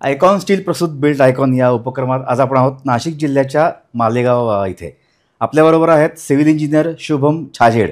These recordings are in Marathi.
आयकॉन स्टील प्रस्तुत बिल्ड आयकॉन या उपक्रमात आज आपण आहोत नाशिक जिल्ह्याच्या मालेगाव इथे. आपल्याबरोबर आहेत सिव्हिल इंजिनियर शुभम छाजेड.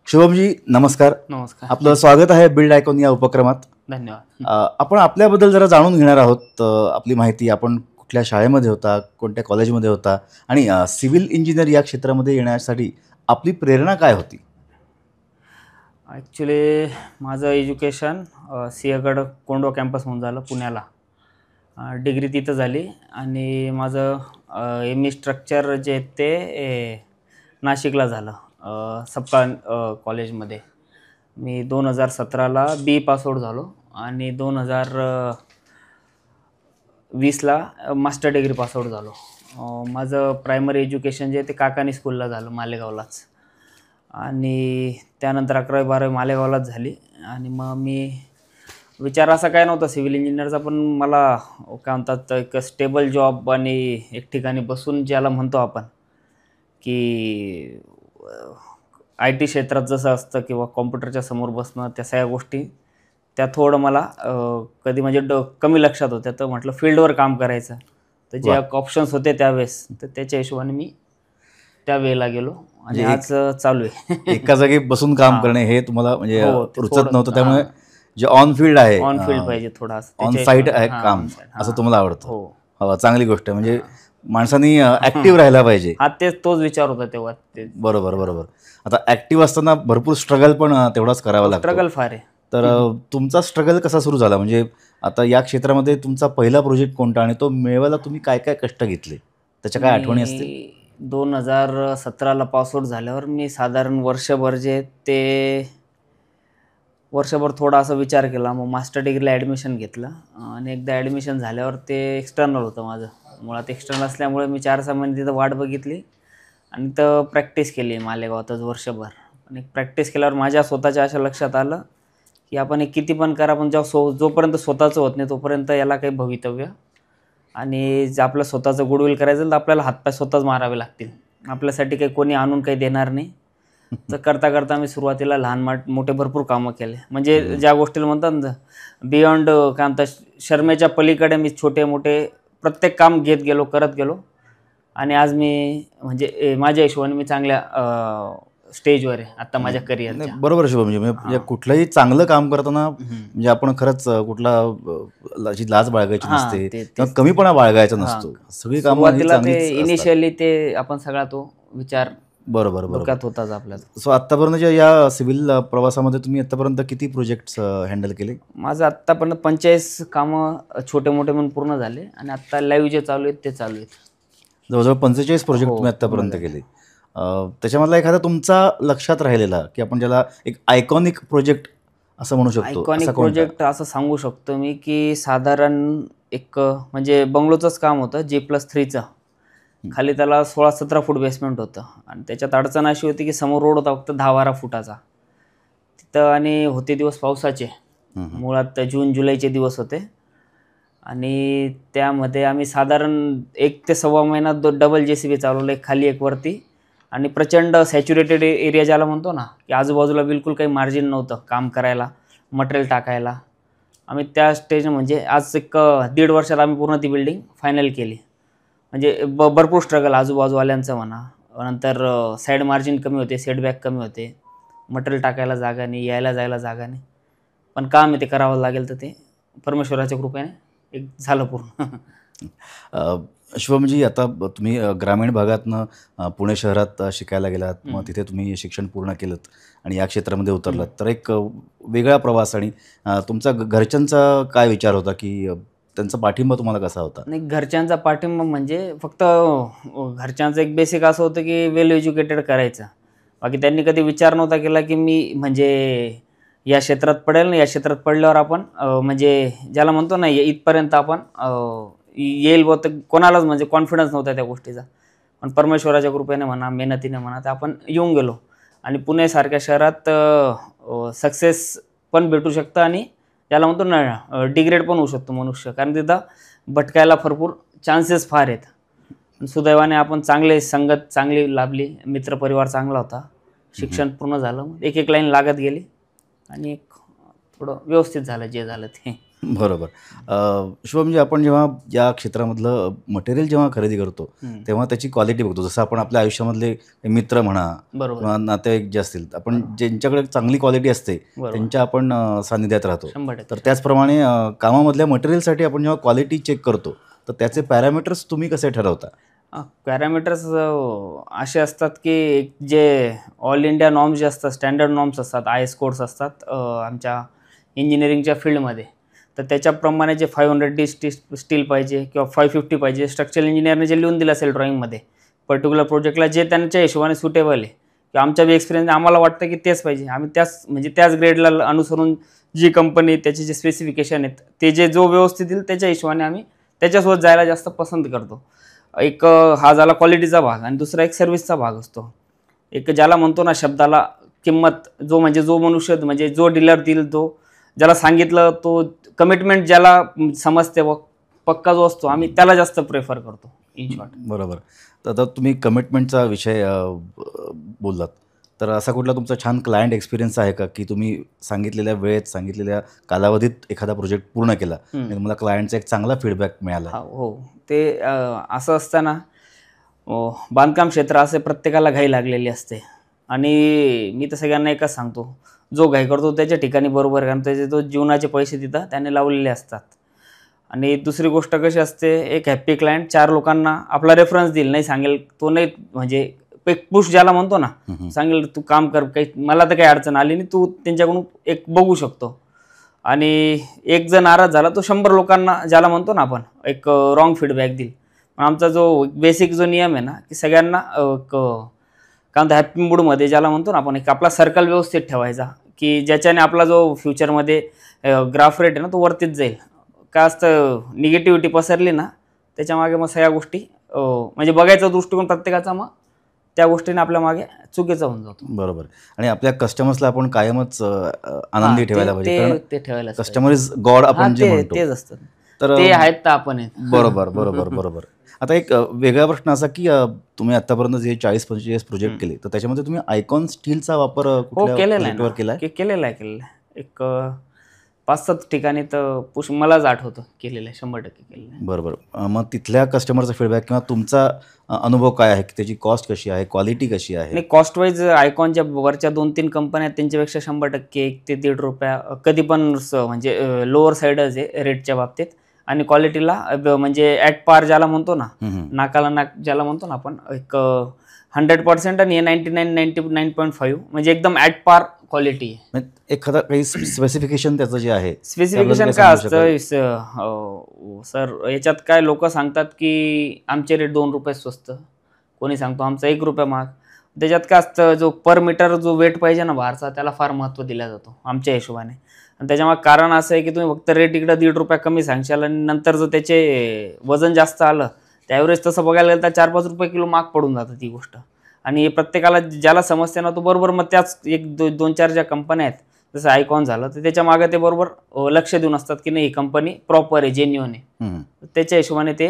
शुभमजी नमस्कार. नमस्कार. आपलं स्वागत आहे बिल्ड आयकॉन या उपक्रमात. धन्यवाद. आपण आपल्याबद्दल जरा जाणून घेणार आहोत. आपली माहिती, आपण कुठल्या शाळेमध्ये होता, कोणत्या कॉलेजमध्ये होता आणि सिव्हिल इंजिनियर या क्षेत्रामध्ये येण्यासाठी आपली प्रेरणा काय होती? ॲक्च्युली माझं एज्युकेशन सिंहगड कोंडवा कॅम्पसमधून झालं पुण्याला. डिग्री तिथं झाली आणि माझं एम ई स्ट्रक्चर जे ते नाशिकला झालं सबका कॉलेजमध्ये. मी 2017ला बी पासआउट झालो आणि 2020ला मास्टर डिग्री पासआउट झालो. माझं प्रायमरी एज्युकेशन जे ते काकानी स्कूलला झालं मालेगावलाच आणि त्यानंतर 11वी 12वी मालेगावलाच झाली. आणि मग मी विचार असा काय नव्हता सिव्हिल इंजिनियरचा, पण मला काय म्हणतात एक स्टेबल जॉब आणि एक ठिकाणी बसून ज्याला म्हणतो आपण की आय टी क्षेत्रात जसं असतं किंवा कॉम्प्युटरच्या समोर बसणं, त्या सगळ्या गोष्टी त्या थोडं मला कधी म्हणजे कमी लक्षात होत्या. तर म्हटलं फील्डवर काम करायचं. तर जे ऑप्शन्स होते त्यावेळेस, तर त्याच्या हिशोबाने मी त्या वेळेला गेलो आणि आज चालू आहे. एका जागी बसून काम करणे हे तुम्हाला म्हणजे रुचत नव्हतं, त्यामुळे जे ऑन फील्ड आहे, ऑन फील्ड पाहिजे, थोडा ऑन साईट आहे काम, असं तुम्हाला आवडतं. हो, चांगली गोष्ट आहे. म्हणजे माणसांनी ऍक्टिव्ह राहायला पाहिजे. हा, तोच विचार होता तेव्हा. बरोबर बरोबर. आता ऍक्टिव्ह असताना भरपूर स्ट्रगल पण तेवढाच करावा लागतो. स्ट्रगल फार आहे. तर तुमचा स्ट्रगल कसा सुरू झाला? म्हणजे आता या क्षेत्रामध्ये तुमचा पहिला प्रोजेक्ट कोणता आणि तो मिळवायला तुम्ही काय काय कष्ट घेतले, त्याच्या काय आठवणी असतील? 2017ला पासआउट झाल्यावर मी साधारण वर्षभर थोडा असा विचार केला. मग मास्टर डिग्रीला ॲडमिशन घेतलं आणि एकदा ॲडमिशन झाल्यावर ते एक्सटर्नल होतं माझं. मुळात एक्सटर्नल असल्यामुळे मी 4-6 महिने तिथं वाट बघितली आणि तर प्रॅक्टिस केली मालेगावातच वर्षभर. आणि प्रॅक्टिस केल्यावर माझ्या स्वतःच्या अशा लक्षात आलं की आपण हे किती पण करा, पण जोपर्यंत स्वतःचं होत नाही तोपर्यंत याला काही भवितव्य आणि जे आपलं स्वतःचं गुडविल करायचं तर आपल्याला हातपाय स्वतःच मारावे लागतील. आपल्यासाठी काही कोणी आणून काही देणार नाही. तर करता करता मी सुरुवातीला लहान मोठे भरपूर कामं केले. म्हणजे ज्या गोष्टीला म्हणतात ना बियॉन्ड, काय म्हणतात, शर्मेच्या पलीकडे मी छोटे मोठे प्रत्येक काम घेत गेलो, करत गेलो आणि आज मी म्हणजे माझ्या हिशोबाने मी चांगल्या स्टेजवर आहे आता माझ्या करिअरच्या. बरोबर शुभ. म्हणजे कुठलंही चांगलं काम करताना म्हणजे आपण खरंच कुठला लाज बाळगायची नसते किंवा कमीपणा बाळगायचा नसतो. सगळी कामं इनिशियली ते आपण सगळा तो विचार बरोबर होताच आपल्याला. सो आतापर्यंतच्या या सिव्हिल प्रवासामध्ये तुम्ही आतापर्यंत किती प्रोजेक्ट्स हँडल केले? माझं आत्तापर्यंत 45 कामं छोटे मोठे म्हणून पूर्ण झाले आणि आत्ता लाईव्ह जे चालू आहेत ते चालू आहेत. जवळजवळ 45 प्रोजेक्ट तुम्ही आतापर्यंत केले. त्याच्यामधला एखादा तुमचा लक्षात राहिलेला की आपण ज्याला एक आयकॉनिक प्रोजेक्ट असं म्हणू शकतो? आयकॉनिक प्रोजेक्ट असं सांगू शकतो मी की साधारण एक म्हणजे बंगलोचंच काम होतं G+3चं. खाली त्याला 16-17 फूट बेसमेंट होतं आणि त्याच्यात अडचण अशी होती की समोर रोड होता फक्त 10-12 फुटाचा तिथं आणि होते दिवस पावसाचे. मुळात जून-जुलैचे दिवस होते आणि त्यामध्ये आम्ही साधारण 1 ते सव्वा महिना डबल JCB चालवलं, एक खाली एक वरती. आणि प्रचंड सॅच्युरेटेड एरिया ज्याला म्हणतो ना की आजूबाजूला बिलकुल काही मार्जिन नव्हतं काम करायला, मटेरियल टाकायला. आम्ही त्या स्टेज म्हणजे आज एक 1.5 वर्षात आम्ही पूर्ण ती बिल्डिंग फायनल केली. म्हणजे भरपूर स्ट्रगल आजूबाजूवाल्यांचं म्हणा. नंतर साईड मार्जिन कमी होते, सेटबॅक कमी होते, मटेरियल टाकायला जागा नाही, यायला जायला जागा नाही. पण काम आहे ते करावं लागेल, तर ते परमेश्वराच्या कृपेने एक झालं पूर्ण. शुभमजी, आता तुम्ही ग्रामीण भागातनं पुणे शहरात शिकायला गेलात, मग तिथे तुम्ही शिक्षण पूर्ण केलं आणि या क्षेत्रामध्ये उतरलात, तर एक वेगळा प्रवास. आणि तुमचा घरच्यांचा काय विचार होता की त्यांचा पाठिंबा तुम्हाला कसा होता? नाही, घरच्यांचा पाठिंबा म्हणजे फक्त घरच्यांचं एक बेसिक असं होतं की वेल एज्युकेटेड करायचं. बाकी त्यांनी कधी विचार नव्हता केला की मी म्हणजे या क्षेत्रात पडेल ना, या क्षेत्रात पडल्यावर आपण म्हणजे ज्याला म्हणतो ना इथपर्यंत आपण येईल व तर कोणालाच म्हणजे कॉन्फिडन्स नव्हता त्या गोष्टीचा. पण परमेश्वराच्या कृपेने म्हणा, मेहनतीने म्हणा, तर आपण येऊन गेलो. आणि पुणेसारख्या शहरात सक्सेस पण भेटू शकतं आणि ज्याला म्हणतो ना डिग्रेड पण होऊ शकतो मनुष्य, कारण तिथं भटकायला भरपूर चान्सेस फार आहेत. सुदैवाने आपण संगत चांगली लाभली, मित्रपरिवार चांगला होता, शिक्षण पूर्ण झालं, एक लाईन लागत गेली आणि एक थोडं व्यवस्थित झालं जे झालं ते. बरोबर. शुभमजी, आपण जेव्हा या क्षेत्रामधलं मटेरियल जेव्हा खरेदी करतो, तेव्हा त्याची क्वालिटी बघतो. जसं आपण आपल्या आयुष्यामधले मित्र म्हणा बरोबर किंवा नातेवाईक जे असतील, आपण ज्यांच्याकडे चांगली क्वालिटी असते, बरोबर त्यांच्या आपण सानिध्यात राहतो. 100% तर त्याचप्रमाणे कामामधल्या मटेरियलसाठी आपण जेव्हा क्वालिटी चेक करतो, तर त्याचे पॅरामीटर्स तुम्ही कसे ठरवता? पॅरामीटर्स असे असतात की जे ऑल इंडिया नॉर्म्स जे असतात, स्टँडर्ड नॉर्म्स असतात, IS कोड्स असतात आमच्या इंजिनिअरिंगच्या फील्डमध्ये. तर त्याच्याप्रमाणे जे 500D स्टील पाहिजे किंवा 550 पाहिजे, स्ट्रक्चरल इंजिनिअरने जे लिहून दिलं असेल ड्रॉइंगमध्ये पर्टिक्युलर प्रोजेक्टला, जे त्यांच्या हिशोबाने सुटेबल आहे किंवा आमच्या बी एक्सपिरियन्स आम्हाला वाटतं की तेच पाहिजे, आम्ही त्याच ग्रेडला अनुसरून जी कंपनी त्याचे जे स्पेसिफिकेशन आहेत ते जो व्यवस्थित येईल त्याच्या हिशोबाने आम्ही त्याच्यासोबत जायला जास्त पसंत करतो. एक हा झाला क्वालिटीचा भाग आणि दुसरा एक सर्व्हिसचा भाग असतो. एक ज्याला म्हणतो ना शब्दाला किंमत, जो मनुष्य म्हणजे जो डीलर देईल, ज्याला सांगितलं तो कमिटमेंट ज्याला समजते व पक्का जो असतो, आम्ही त्याला जास्त प्रेफर करतो इन शॉर्ट. बरोबर. तर आता तुम्ही कमिटमेंटचा विषय बोललात, तर असा कुठला तुमचा छान क्लायंट एक्सपिरियन्स आहे का, की तुम्ही सांगितलेल्या वेळेत, सांगितलेल्या कालावधीत एखादा प्रोजेक्ट पूर्ण केला आणि तुम्हाला क्लायंटचा एक चांगला फीडबॅक मिळाला? हो, ते असं असताना बांधकाम क्षेत्र असे प्रत्येकाला घाई लागलेली असते आणि मी तर सगळ्यांना एकच सांगतो, जो घाई करतो त्याच्या ठिकाणी बरोबर आहे, कारण त्याचे तो जीवनाचे पैसे तिथं त्याने लावलेले असतात. आणि दुसरी गोष्ट कशी असते, एक हॅप्पी क्लायंट 4 लोकांना आपला रेफरन्स देईल, नाही सांगेल तो, नाही म्हणजे एक पुश ज्याला म्हणतो ना, सांगेल तू काम कर, काही मला तर काही अडचण आली नाही, तू त्यांच्याकडून एक बघू शकतो. आणि एक जर नाराज झाला तो 100 लोकांना, ज्याला म्हणतो ना आपण, एक रॉंग फीडबॅक देईल. पण आमचा जो बेसिक जो नियम आहे ना, की सगळ्यांना काय म्हणतो हॅप्पी मूडमध्ये, ज्याला म्हणतो ना आपण, एक आपला सर्कल व्यवस्थित ठेवायचा, की ज्याच्याने आपला जो फ्युचरमध्ये ग्राफ रेट आहे ना तो वरतीच जाईल. काय असतं, निगेटिव्हिटी पसरली ना त्याच्यामागे मग सगळ्या गोष्टी म्हणजे बघायचा दृष्टिकोन प्रत्येकाचा मग त्या गोष्टीने आपल्या मागे चुकीचा होऊन जातो. बरोबर. आणि आपल्या कस्टमर्सला आपण कायमच आनंदी ठेवायला पाहिजे, कारण ते ठेवायला कस्टमर इज गॉड आपण जे म्हणतो, तेच असतं. तर ते आहेत तर आपण आहेत. बरोबर बरोबर बरोबर. आता एक वेगळा प्रश्न असा, की तुम्ही आतापर्यंत जे 40-45 प्रोजेक्ट केले, तर त्याच्यामध्ये तुम्ही आयकॉन स्टीलचा वापर कुठल्या प्रोजेक्टवर केला? केलेला आहे. एक 5-7 ठिकाणी तर मलाच आठवतं केलेलं आहे, 100% केलेलं आहे. बरोबर. मग तिथल्या कस्टमरचा फीडबॅक किंवा तुमचा अनुभव काय आहे, की त्याची कॉस्ट कशी आहे, क्वालिटी कशी आहे? नाही, कॉस्ट वाईज आयकॉनच्या वरच्या 2-3 कंपन्या आहेत, त्यांच्यापेक्षा 100% $1 ते ₹1.5 कधी पण म्हणजे लोअर साईडच आहे रेटच्या बाबतीत. आणि क्वालिटीला म्हणजे ॲट पार ज्याला म्हणतो ना, नाकाला नाक ज्याला म्हणतो ना आपण, एक 100% आणि 99.5 म्हणजे एकदम ॲट पार क्वालिटी आहे. म्हणजे एखादा काही स्पेसिफिकेशन त्याचं जे आहे, स्पेसिफिकेशन काय असतं सर, याच्यात काय लोक सांगतात की आमचे रेट ₹2 स्वस्त, कोणी सांगतो आमचा ₹1 महाग. त्याच्यात काय असतं, जो पर मीटर जो वेट पाहिजे ना बाहेरचा, त्याला फार महत्त्व दिला जातो आमच्या हिशोबाने. आणि त्याच्यामुळे कारण असं आहे की तुम्ही फक्त रेट इकडं ₹1.5 कमी सांगशाल आणि नंतर जर त्याचे वजन जास्त आलं, त्या ॲव्हरेज तसं बघायला गेलं तर ₹4-5 किलो महाग पडून जातं ती गोष्ट. आणि प्रत्येकाला ज्याला समजते ना तो बरोबर मग त्याच 1-2-4 ज्या कंपन्या आहेत, जसं आयकॉन झालं, तर त्याच्या मागे ते बरोबर लक्ष देऊन असतात की नाही ही कंपनी प्रॉपर आहे, जेन्युअन आहे. त्याच्या हिशोबाने ते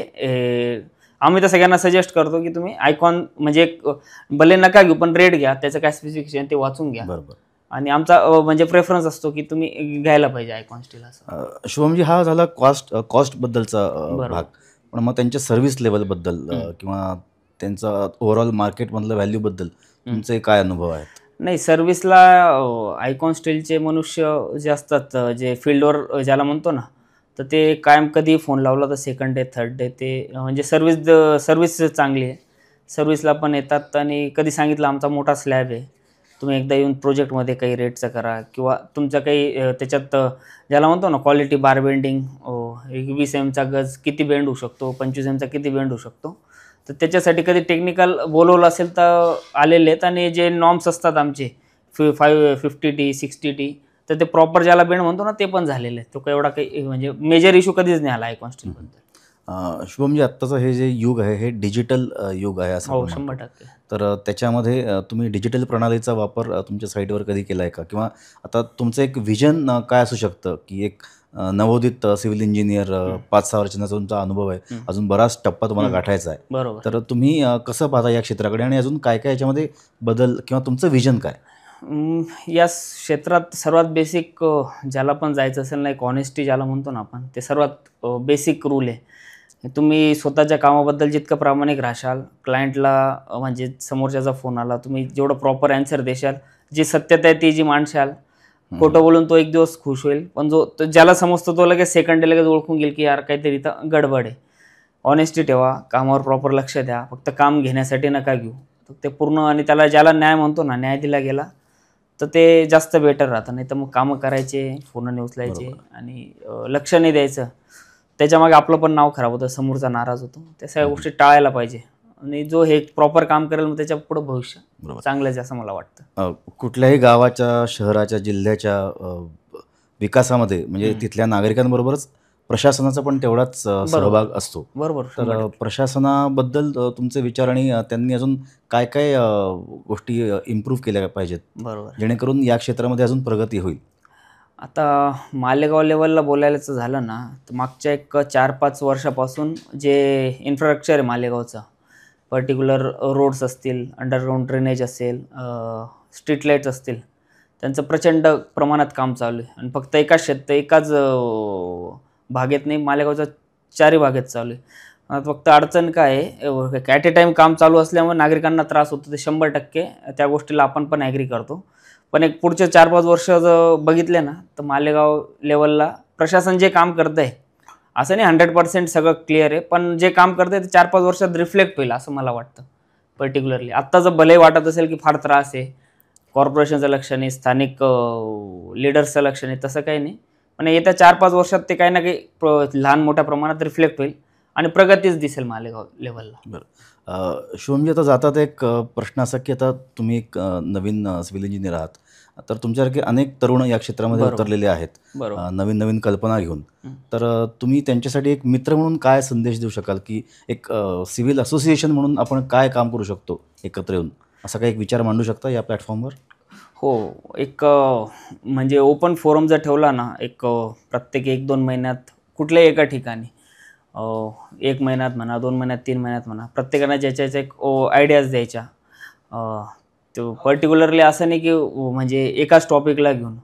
आम्ही तर सगळ्यांना सजेस्ट करतो की तुम्ही आयकॉन म्हणजे एक भले नका घेऊ पण रेट घ्या, त्याचं काय स्पेसिफिकेशन ते वाचून घ्या. बरोबर. आणि आमचा म्हणजे प्रेफरन्स असतो की तुम्ही घ्यायला पाहिजे आयकॉन स्टील. असं शुभमजी, हा झाला कॉस्टबद्दलचा भाग. पण मग त्यांच्या सर्व्हिस लेवलबद्दल किंवा त्यांचा ओव्हरऑल मार्केटमधलं व्हॅल्यूबद्दल तुमचे काय अनुभव आहेत? नाही, सर्व्हिसला आयकॉन स्टीलचे मनुष्य जे असतात, जे फील्डवर ज्याला म्हणतो ना, तर ते कायम कधी फोन लावला तर 2nd डे 3rd डे ते म्हणजे सर्व्हिस चांगली आहे. सर्व्हिसला पण येतात आणि कधी सांगितलं आमचा मोठा स्लॅब आहे, तुम्ही एकदा येऊन प्रोजेक्टमध्ये काही रेटचं करा किंवा तुमचं काही त्याच्यात ज्याला म्हणतो ना क्वालिटी बार बेंडिंग, 20 mचा गज किती बेंड होऊ शकतो, 25 mचा किती बेंड होऊ शकतो, तर त्याच्यासाठी कधी टेक्निकल बोलवलं असेल तर आलेले आहेत. आणि जे नॉर्म्स असतात आमचे 50T 60T, तर ते प्रॉपर ज्याला बेंड म्हणतो ना ते पण झालेले आहेत. तो काही एवढा काही म्हणजे मेजर इश्यू कधीच नाही आला आयकॉन स्टीलबद्दल. शुभमजी, आत्ताचं हे जे युग आहे हे डिजिटल युग आहे असं हो, आपण म्हणतो. 100%. तर त्याच्यामध्ये तुम्ही डिजिटल प्रणालीचा वापर तुमच्या साईटवर कधी केला आहे का? किंवा आता तुमचं एक व्हिजन काय असू शकतं, की एक नवोदित सिव्हिल इंजिनियर 5-6 वर्षांचा तुमचा अनुभव आहे, अजून बराच टप्पा तुम्हाला गाठायचा आहे, बरोबर. तर तुम्ही कसं पाहता या क्षेत्राकडे आणि अजून काय काय याच्यामध्ये बदल किंवा तुमचं व्हिजन काय? या क्षेत्रात सर्वात बेसिक ज्याला पण जायचं असेल ना, एक ऑनेस्टी ज्याला म्हणतो ना आपण, ते सर्वात बेसिक रूल आहे. तुम्ही स्वतःच्या कामाबद्दल जितकं प्रामाणिक राहशाल, क्लायंटला म्हणजे समोरच्याचा फोन आला, तुम्ही जेवढं प्रॉपर ॲन्सर देशाल, जी सत्यता आहे ती जी मांडशाल, खोटं बोलून तो एक दिवस खुश होईल, पण ज्याला समजतो तो लगेच सेकंड डे लगेच ओळखून गेल की यार काहीतरी इथं गडबड आहे. ऑनेस्टी ठेवा, कामावर प्रॉपर लक्ष द्या, फक्त काम घेण्यासाठी नका घेऊ. तर ते पूर्ण, आणि त्याला ज्याला न्याय म्हणतो ना, न्याय दिला गेला तर ते जास्त बेटर राहतं. नाही तर मग कामं करायचे, फोन नाही उचलायचे आणि लक्ष नाही द्यायचं, त्याच्यामागे आपलं पण नाव खराब होतं, समोरचा नाराज होतो. त्या सगळ्या गोष्टी टाळायला पाहिजे. आणि जो हे प्रॉपर काम करेल मग त्याच्या पुढं भविष्य चांगलं आहे असं मला वाटतं. कुठल्याही गावाच्या, शहराच्या, जिल्ह्याच्या विकासामध्ये म्हणजे तिथल्या नागरिकांबरोबरच प्रशासनाचा पण तेवढाच सहभाग असतो. बरोबर. तर प्रशासनाबद्दल तुमचे विचार आणि त्यांनी अजून काय काय गोष्टी इम्प्रूव्ह केल्या पाहिजेत बरोबर. जेणेकरून या क्षेत्रामध्ये अजून प्रगती होईल? आता मालेगाव लेवलला बोलायचं झालं ना, तर मागच्या एक 4-5 वर्षापासून जे इन्फ्रास्ट्रक्चर आहे मालेगावचं, पर्टिक्युलर रोड्स असतील, अंडरग्राऊंड ड्रेनेज असेल, स्ट्रीट लाईट्स असतील, त्यांचं प्रचंड प्रमाणात काम चालू आहे. आणि फक्त एकाच भागेत नाही, मालेगावच्या 4ही भागेत चालू आहे. फक्त अडचण काय आहे, ॲट ए टाईम काम चालू असल्यामुळे नागरिकांना त्रास होतो, ते 100% त्या गोष्टीला आपण पण ॲग्री करतो. पण एक पुढचे 4-5 वर्ष जर बघितले ना, तर मालेगाव लेवलला प्रशासन जे काम करतं आहे, असं नाही 100% सगळं क्लिअर आहे, पण जे काम करतं आहे ते 4-5 वर्षात रिफ्लेक्ट होईल असं मला वाटतं. पर्टिक्युलरली आत्ता जर भले वाटत असेल की फार त्रास आहे, कॉर्पोरेशनचं लक्ष नाही, स्थानिक लीडर्सचं लक्ष नाही, तसं काही नाही. पण येत्या 4-5 वर्षात ते काही ना काही लहान मोठ्या प्रमाणात रिफ्लेक्ट होईल आणि प्रगतीच दिसेल मालेगाव लेवलला. बरं, शुभमजी, आता जातात एक प्रश्न असा की आता तुम्ही एक नवीन सिव्हिल इंजिनियर आहात, तर तुमच्यासारखे अनेक तरुण या क्षेत्रामध्ये उतरलेले आहेत, नवीन नवीन कल्पना घेऊन. तर तुम्ही त्यांच्यासाठी एक मित्र म्हणून काय संदेश देऊ शकाल की एक सिव्हिल असोसिएशन म्हणून आपण काय काम करू शकतो एकत्र येऊन, असा काही एक विचार मांडू शकता या प्लॅटफॉर्मवर? हो, एक म्हणजे ओपन फोरम जर ठेवला ना, एक प्रत्येक 1-2 महिन्यात कुठल्याही एका ठिकाणी, 1 महिन्यात म्हणा, 2 महिन्यात, 3 महिन्यात म्हणा, प्रत्येकाने ज्याच्या एक आयडियाज द्यायच्या. तो पर्टिक्युलरली असं नाही की म्हणजे एकाच टॉपिकला घेऊन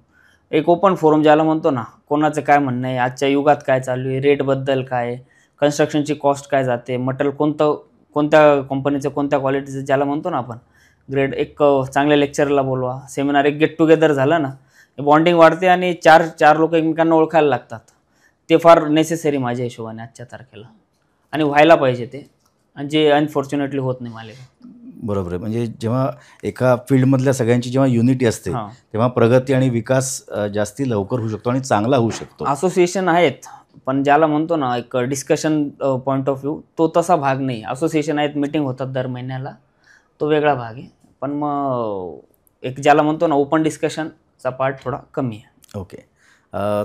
एक ओपन फोरम ज्याला म्हणतो ना, कोणाचं काय म्हणणं आहे, आजच्या युगात काय चालू आहे, रेटबद्दल काय आहे, कन्स्ट्रक्शनची कॉस्ट काय जाते, मटेरियल कोणत्या कंपनीचं, कोणत्या क्वालिटीचं, ज्याला म्हणतो ना आपण ग्रेड, एक चांगल्या लेक्चरला बोलवा, सेमिनार, एक गेट टुगेदर झालं ना, बॉन्डिंग वाढते आणि चार लोक एकमेकांना ओळखायला लागतात. ते फार नेसेसरी माझ्या हिशोबाने आजच्या तारखेला, आणि व्हायला पाहिजे ते, आणि जे अनफॉर्च्युनेटली होत नाही मालेगाव. बरोबर आहे. म्हणजे जेव्हा एका फील्डमधल्या सगळ्यांची जेव्हा युनिटी असते तेव्हा प्रगती आणि विकास जास्ती लवकर होऊ शकतो आणि चांगला होऊ शकतो. असोसिएशन आहेत, पण ज्याला म्हणतो ना एक डिस्कशन पॉईंट ऑफ व्ह्यू, तो तसा भाग नाही. असोसिएशन आहेत, मीटिंग होतात दर महिन्याला, तो वेगळा भाग आहे. पण मग एक ज्याला म्हणतो ना ओपन डिस्कशनचा पार्ट थोडा कमी आहे. ओके,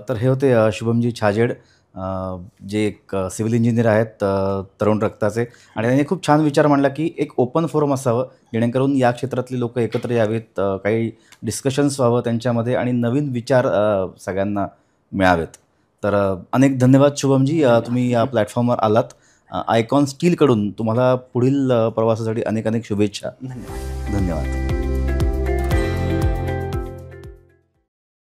तर हे होते शुभमजी छाजेड, जे एक सिव्हिल इंजिनियर आहेत, तरुण रक्ताचे, आणि त्यांनी खूप छान विचार मांडला की एक ओपन फोरम असावं जेणेकरून या क्षेत्रातली लोक एकत्र यावेत, काही डिस्कशन्स व्हावं त्यांच्यामध्ये आणि नवीन विचार सगळ्यांना मिळावेत. तर अनेक धन्यवाद शुभमजी, तुम्ही या प्लॅटफॉर्मवर आलात. आयकॉन स्टीलकडून तुम्हाला पुढील प्रवासासाठी अनेक शुभेच्छा. धन्यवाद. धन्यवाद.